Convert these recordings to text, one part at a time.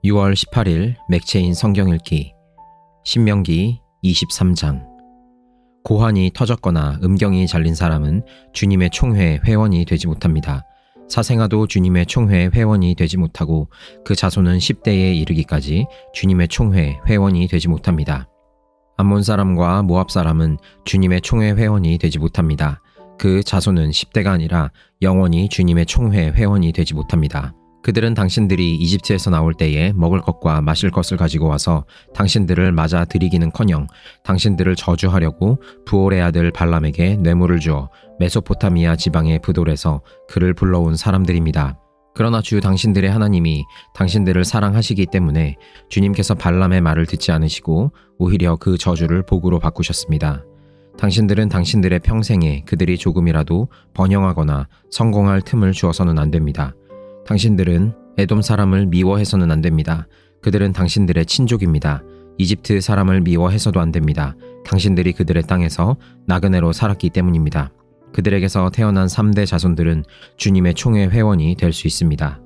(6월 18일) 맥체인 성경 읽기. 신명기 23장. 고환이 터졌거나 음경이 잘린 사람은 주님의 총회의 회원이 되지 못합니다. 사생아도 주님의 총회의 회원이 되지 못하고 그 자손은 10대에 이르기까지 주님의 총회의 회원이 되지 못합니다. 암몬 사람과 모압 사람은 주님의 총회 회원이 되지 못합니다. 그 자손은 10대가 아니라 영원히 주님의 총회 회원이 되지 못합니다. 그들은 당신들이 이집트에서 나올 때에 먹을 것과 마실 것을 가지고 와서 당신들을 맞아 들이기는커녕 당신들을 저주하려고 부올의 아들 발람에게 뇌물을 주어 메소포타미아 지방의 부돌에서 그를 불러온 사람들입니다. 그러나 주 당신들의 하나님이 당신들을 사랑하시기 때문에 주님께서 발람의 말을 듣지 않으시고 오히려 그 저주를 복으로 바꾸셨습니다. 당신들은 당신들의 평생에 그들이 조금이라도 번영하거나 성공할 틈을 주어서는 안 됩니다. 당신들은 에돔 사람을 미워해서는 안 됩니다. 그들은 당신들의 친족입니다. 이집트 사람을 미워해서도 안 됩니다. 당신들이 그들의 땅에서 나그네로 살았기 때문입니다. 그들에게서 태어난 3대 자손들은 주님의 총회 회원이 될 수 있습니다.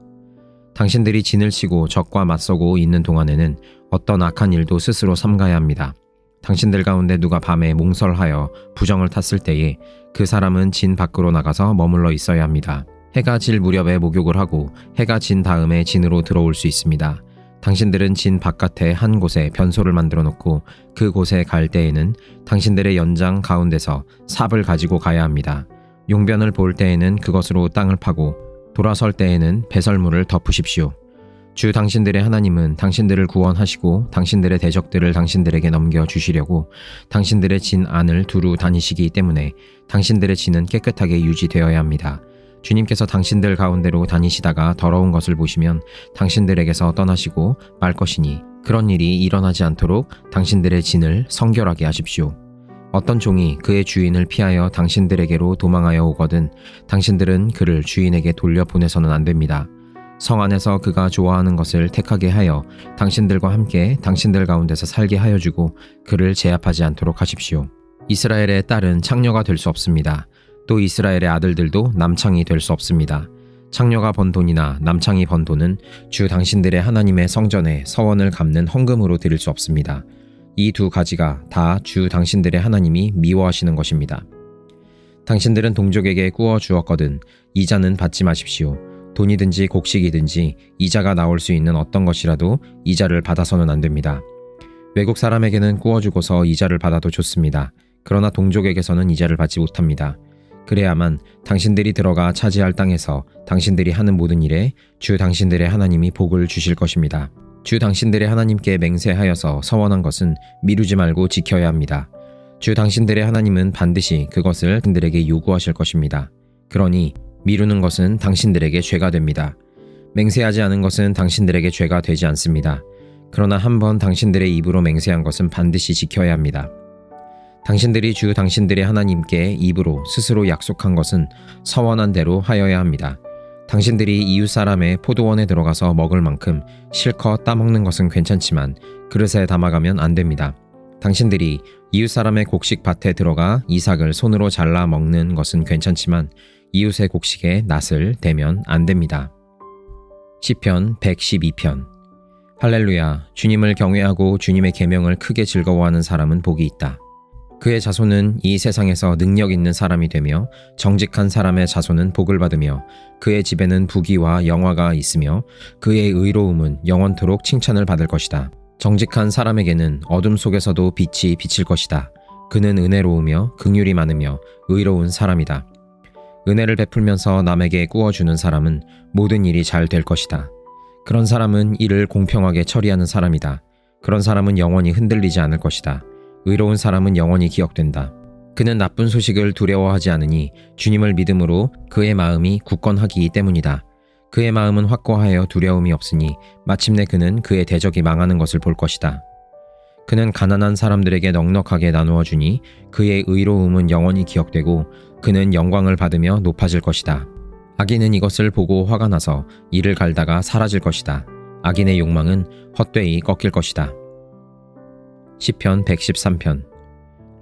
당신들이 진을 치고 적과 맞서고 있는 동안에는 어떤 악한 일도 스스로 삼가야 합니다. 당신들 가운데 누가 밤에 몽설하여 부정을 탔을 때에 그 사람은 진 밖으로 나가서 머물러 있어야 합니다. 해가 질 무렵에 목욕을 하고 해가 진 다음에 진으로 들어올 수 있습니다. 당신들은 진 바깥에 한 곳에 변소를 만들어 놓고 그 곳에 갈 때에는 당신들의 연장 가운데서 삽을 가지고 가야 합니다. 용변을 볼 때에는 그것으로 땅을 파고 돌아설 때에는 배설물을 덮으십시오. 주 당신들의 하나님은 당신들을 구원하시고 당신들의 대적들을 당신들에게 넘겨주시려고 당신들의 진 안을 두루 다니시기 때문에 당신들의 진은 깨끗하게 유지되어야 합니다. 주님께서 당신들 가운데로 다니시다가 더러운 것을 보시면 당신들에게서 떠나시고 말 것이니 그런 일이 일어나지 않도록 당신들의 진을 성결하게 하십시오. 어떤 종이 그의 주인을 피하여 당신들에게로 도망하여 오거든 당신들은 그를 주인에게 돌려보내서는 안 됩니다. 성 안에서 그가 좋아하는 것을 택하게 하여 당신들과 함께 당신들 가운데서 살게 하여 주고 그를 제압하지 않도록 하십시오. 이스라엘의 딸은 창녀가 될 수 없습니다. 또 이스라엘의 아들들도 남창이 될 수 없습니다. 창녀가 번 돈이나 남창이 번 돈은 주 당신들의 하나님의 성전에 서원을 갚는 헌금으로 드릴 수 없습니다. 이 두 가지가 다 주 당신들의 하나님이 미워하시는 것입니다. 당신들은 동족에게 꾸어 주었거든 이자는 받지 마십시오. 돈이든지 곡식이든지 이자가 나올 수 있는 어떤 것이라도 이자를 받아서는 안 됩니다. 외국 사람에게는 꾸어 주고서 이자를 받아도 좋습니다. 그러나 동족에게서는 이자를 받지 못합니다. 그래야만 당신들이 들어가 차지할 땅에서 당신들이 하는 모든 일에 주 당신들의 하나님이 복을 주실 것입니다. 주 당신들의 하나님께 맹세하여서 서원한 것은 미루지 말고 지켜야 합니다. 주 당신들의 하나님은 반드시 그것을 당신들에게 요구하실 것입니다. 그러니 미루는 것은 당신들에게 죄가 됩니다. 맹세하지 않은 것은 당신들에게 죄가 되지 않습니다. 그러나 한번 당신들의 입으로 맹세한 것은 반드시 지켜야 합니다. 당신들이 주 당신들의 하나님께 입으로 스스로 약속한 것은 서원한 대로 하여야 합니다. 당신들이 이웃 사람의 포도원에 들어가서 먹을 만큼 실컷 따먹는 것은 괜찮지만 그릇에 담아가면 안 됩니다. 당신들이 이웃 사람의 곡식 밭에 들어가 이삭을 손으로 잘라 먹는 것은 괜찮지만 이웃의 곡식에 낫을 대면 안 됩니다. 시편 112편. 할렐루야. 주님을 경외하고 주님의 계명을 크게 즐거워하는 사람은 복이 있다. 그의 자손은 이 세상에서 능력 있는 사람이 되며 정직한 사람의 자손은 복을 받으며 그의 집에는 부귀와 영화가 있으며 그의 의로움은 영원토록 칭찬을 받을 것이다. 정직한 사람에게는 어둠 속에서도 빛이 비칠 것이다. 그는 은혜로우며 긍휼이 많으며 의로운 사람이다. 은혜를 베풀면서 남에게 꾸어주는 사람은 모든 일이 잘 될 것이다. 그런 사람은 일을 공평하게 처리하는 사람이다. 그런 사람은 영원히 흔들리지 않을 것이다. 의로운 사람은 영원히 기억된다. 그는 나쁜 소식을 두려워하지 않으니 주님을 믿음으로 그의 마음이 굳건하기 때문이다. 그의 마음은 확고하여 두려움이 없으니 마침내 그는 그의 대적이 망하는 것을 볼 것이다. 그는 가난한 사람들에게 넉넉하게 나누어 주니 그의 의로움은 영원히 기억되고 그는 영광을 받으며 높아질 것이다. 악인은 이것을 보고 화가 나서 이를 갈다가 사라질 것이다. 악인의 욕망은 헛되이 꺾일 것이다. 시편 113편.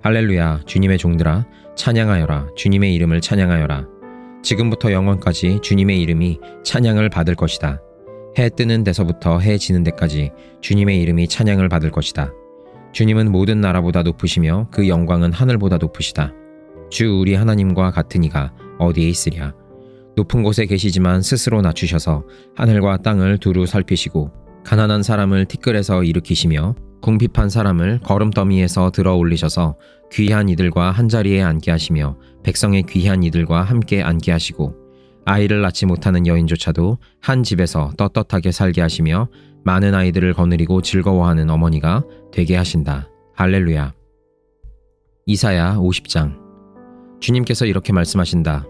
할렐루야. 주님의 종들아 찬양하여라. 주님의 이름을 찬양하여라. 지금부터 영원까지 주님의 이름이 찬양을 받을 것이다. 해 뜨는 데서부터 해 지는 데까지 주님의 이름이 찬양을 받을 것이다. 주님은 모든 나라보다 높으시며 그 영광은 하늘보다 높으시다. 주 우리 하나님과 같은 이가 어디에 있으랴. 높은 곳에 계시지만 스스로 낮추셔서 하늘과 땅을 두루 살피시고 가난한 사람을 티끌에서 일으키시며 궁핍한 사람을 거름더미에서 들어 올리셔서 귀한 이들과 한자리에 앉게 하시며 백성의 귀한 이들과 함께 앉게 하시고 아이를 낳지 못하는 여인조차도 한 집에서 떳떳하게 살게 하시며 많은 아이들을 거느리고 즐거워하는 어머니가 되게 하신다. 할렐루야. 이사야 50장. 주님께서 이렇게 말씀하신다.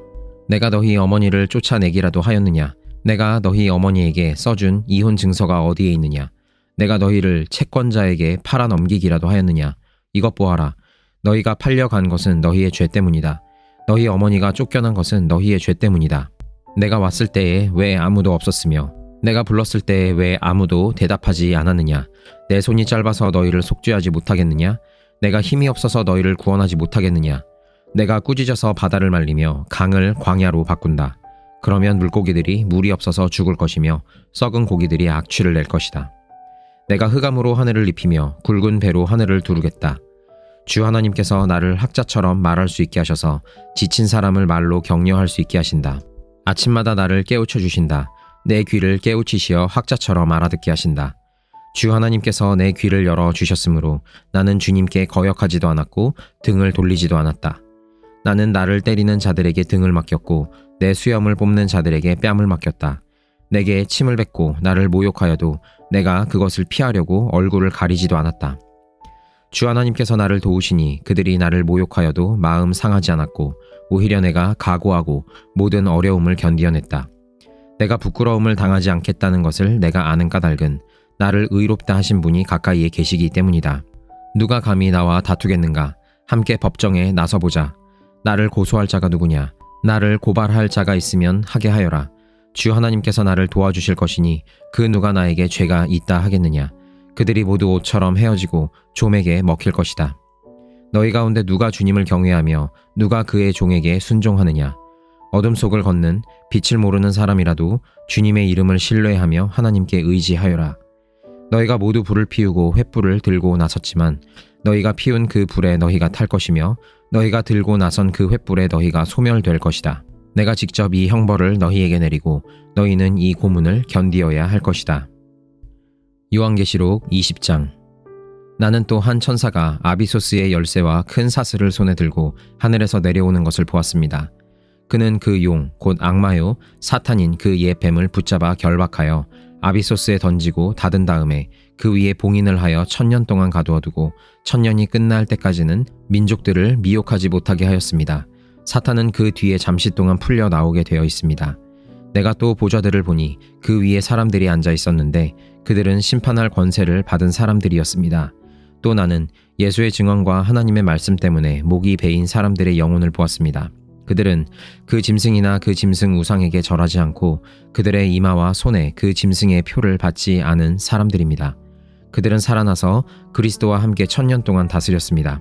내가 너희 어머니를 쫓아내기라도 하였느냐? 내가 너희 어머니에게 써준 이혼 증서가 어디에 있느냐? 내가 너희를 채권자에게 팔아 넘기기라도 하였느냐? 이것 보아라. 너희가 팔려간 것은 너희의 죄 때문이다. 너희 어머니가 쫓겨난 것은 너희의 죄 때문이다. 내가 왔을 때에 왜 아무도 없었으며 내가 불렀을 때에 왜 아무도 대답하지 않았느냐? 내 손이 짧아서 너희를 속죄하지 못하겠느냐? 내가 힘이 없어서 너희를 구원하지 못하겠느냐? 내가 꾸짖어서 바다를 말리며 강을 광야로 바꾼다. 그러면 물고기들이 물이 없어서 죽을 것이며 썩은 고기들이 악취를 낼 것이다. 내가 흑암으로 하늘을 입히며 굵은 배로 하늘을 두르겠다. 주 하나님께서 나를 학자처럼 말할 수 있게 하셔서 지친 사람을 말로 격려할 수 있게 하신다. 아침마다 나를 깨우쳐 주신다. 내 귀를 깨우치시어 학자처럼 알아듣게 하신다. 주 하나님께서 내 귀를 열어 주셨으므로 나는 주님께 거역하지도 않았고 등을 돌리지도 않았다. 나는 나를 때리는 자들에게 등을 맡겼고 내 수염을 뽑는 자들에게 뺨을 맡겼다. 내게 침을 뱉고 나를 모욕하여도 내가 그것을 피하려고 얼굴을 가리지도 않았다. 주 하나님께서 나를 도우시니 그들이 나를 모욕하여도 마음 상하지 않았고 오히려 내가 각오하고 모든 어려움을 견디어냈다. 내가 부끄러움을 당하지 않겠다는 것을 내가 아는 까닭은 나를 의롭다 하신 분이 가까이에 계시기 때문이다. 누가 감히 나와 다투겠는가? 함께 법정에 나서보자. 나를 고소할 자가 누구냐? 나를 고발할 자가 있으면 하게 하여라. 주 하나님께서 나를 도와주실 것이니 그 누가 나에게 죄가 있다 하겠느냐? 그들이 모두 옷처럼 헤어지고 좀에게 먹힐 것이다. 너희 가운데 누가 주님을 경외하며 누가 그의 종에게 순종하느냐? 어둠 속을 걷는 빛을 모르는 사람이라도 주님의 이름을 신뢰하며 하나님께 의지하여라. 너희가 모두 불을 피우고 횃불을 들고 나섰지만 너희가 피운 그 불에 너희가 탈 것이며 너희가 들고 나선 그 횃불에 너희가 소멸될 것이다. 내가 직접 이 형벌을 너희에게 내리고 너희는 이 고문을 견디어야 할 것이다. 요한계시록 20장. 나는 또 한 천사가 아비소스의 열쇠와 큰 사슬을 손에 들고 하늘에서 내려오는 것을 보았습니다. 그는 그 용, 곧 악마요 사탄인 그 옛 뱀을 붙잡아 결박하여 아비소스에 던지고 닫은 다음에 그 위에 봉인을 하여 1000년 동안 가두어두고 1000년이 끝날 때까지는 민족들을 미혹하지 못하게 하였습니다. 사탄은 그 뒤에 잠시 동안 풀려 나오게 되어 있습니다. 내가 또 보좌들을 보니 그 위에 사람들이 앉아 있었는데 그들은 심판할 권세를 받은 사람들이었습니다. 또 나는 예수의 증언과 하나님의 말씀 때문에 목이 베인 사람들의 영혼을 보았습니다. 그들은 그 짐승이나 그 짐승 우상에게 절하지 않고 그들의 이마와 손에 그 짐승의 표를 받지 않은 사람들입니다. 그들은 살아나서 그리스도와 함께 1000년 동안 다스렸습니다.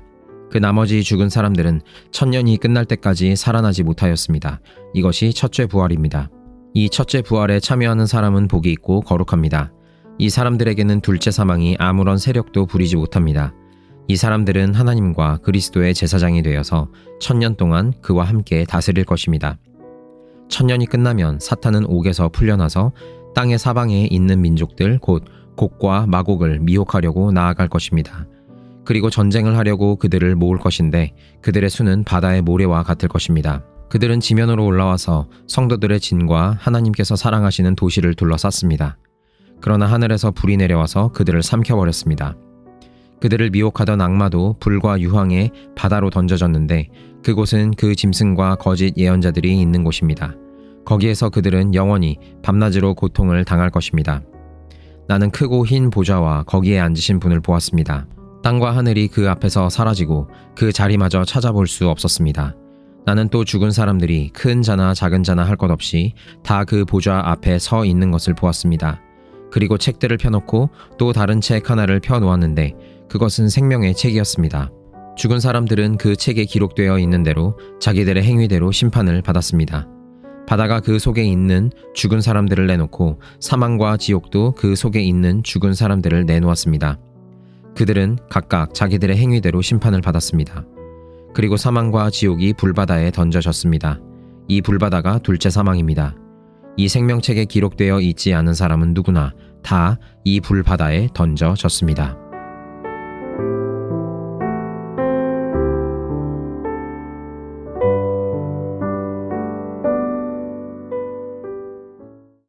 그 나머지 죽은 사람들은 1000년이 끝날 때까지 살아나지 못하였습니다. 이것이 첫째 부활입니다. 이 첫째 부활에 참여하는 사람은 복이 있고 거룩합니다. 이 사람들에게는 둘째 사망이 아무런 세력도 부리지 못합니다. 이 사람들은 하나님과 그리스도의 제사장이 되어서 1000년 동안 그와 함께 다스릴 것입니다. 1000년이 끝나면 사탄은 옥에서 풀려나서 땅의 사방에 있는 민족들 곧 곡과 마곡을 미혹하려고 나아갈 것입니다. 그리고 전쟁을 하려고 그들을 모을 것인데 그들의 수는 바다의 모래와 같을 것입니다. 그들은 지면으로 올라와서 성도들의 진과 하나님께서 사랑하시는 도시를 둘러쌌습니다. 그러나 하늘에서 불이 내려와서 그들을 삼켜버렸습니다. 그들을 미혹하던 악마도 불과 유황에 바다로 던져졌는데 그곳은 그 짐승과 거짓 예언자들이 있는 곳입니다. 거기에서 그들은 영원히 밤낮으로 고통을 당할 것입니다. 나는 크고 흰 보좌와 거기에 앉으신 분을 보았습니다. 땅과 하늘이 그 앞에서 사라지고 그 자리마저 찾아볼 수 없었습니다. 나는 또 죽은 사람들이 큰 자나 작은 자나 할 것 없이 다 그 보좌 앞에 서 있는 것을 보았습니다. 그리고 책들을 펴놓고 또 다른 책 하나를 펴놓았는데 그것은 생명의 책이었습니다. 죽은 사람들은 그 책에 기록되어 있는 대로 자기들의 행위대로 심판을 받았습니다. 바다가 그 속에 있는 죽은 사람들을 내놓고 사망과 지옥도 그 속에 있는 죽은 사람들을 내놓았습니다. 그들은 각각 자기들의 행위대로 심판을 받았습니다. 그리고 사망과 지옥이 불바다에 던져졌습니다. 이 불바다가 둘째 사망입니다. 이 생명책에 기록되어 있지 않은 사람은 누구나 다 이 불바다에 던져졌습니다.